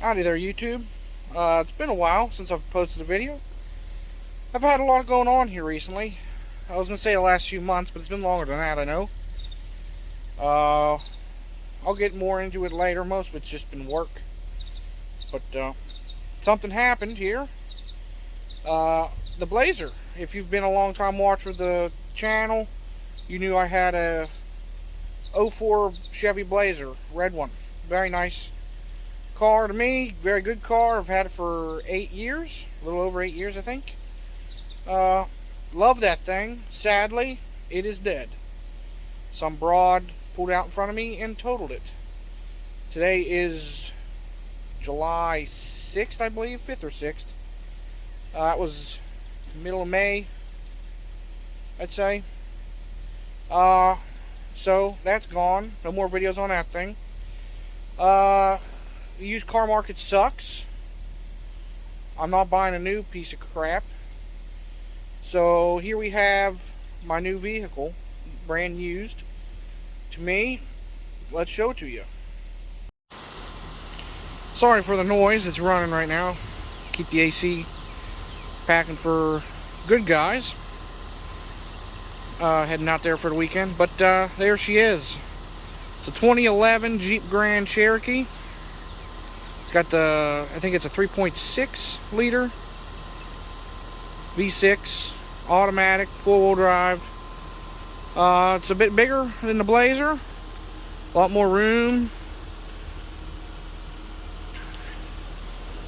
Howdy there, YouTube. It's been a while since I've posted a video. I've had a lot going on here recently. I was going to say the last few months, but it's been longer than that, I know. I'll get more into it later. Most of it's just been work. But something happened here. The Blazer. If you've been a long time watcher of the channel, you knew I had a 04 Chevy Blazer, red one. Very nice car to me, very good car. I've had it for 8 years, a little over 8 years, I think. Love that thing. Sadly, it is dead. Some broad pulled out in front of me and totaled it. Today is July 6th, I believe, 5th or 6th. It was middle of May, I'd say. So that's gone. No more videos on that thing. The used car market sucks. I'm not buying a new piece of crap. So here we have my new vehicle, brand used to me. Let's show it to you. Sorry for the noise, it's running right now. Keep the AC packing for good guys. Heading out there for the weekend. But there she is. It's a 2011 Jeep Grand Cherokee. Got the, I think it's a 3.6 liter V6 automatic, four-wheel drive. It's a bit bigger than the Blazer, a lot more room.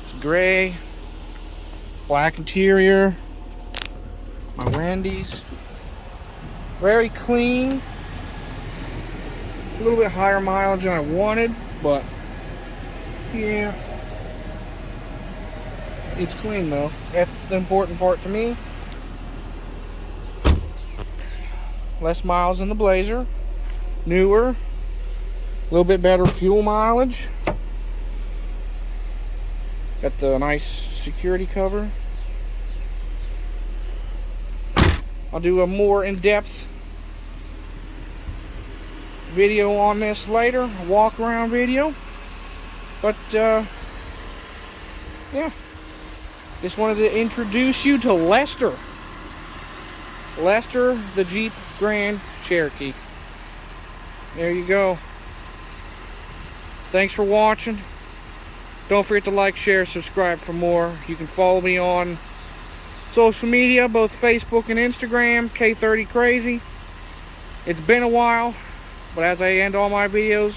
It's gray, black interior. My Wendy's, very clean. A little bit higher mileage than I wanted, but yeah, it's clean though. That's the important part to me. Less miles than the Blazer. Newer. A little bit better fuel mileage. Got the nice security cover. I'll do a more in-depth video on this later. A walk around video. But, yeah, just wanted to introduce you to Lester. Lester, the Jeep Grand Cherokee. There you go. Thanks for watching. Don't forget to like, share, subscribe for more. You can follow me on social media, both Facebook and Instagram, K30Crazy. It's been a while, but as I end all my videos,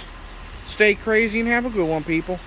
stay crazy and have a good one, people.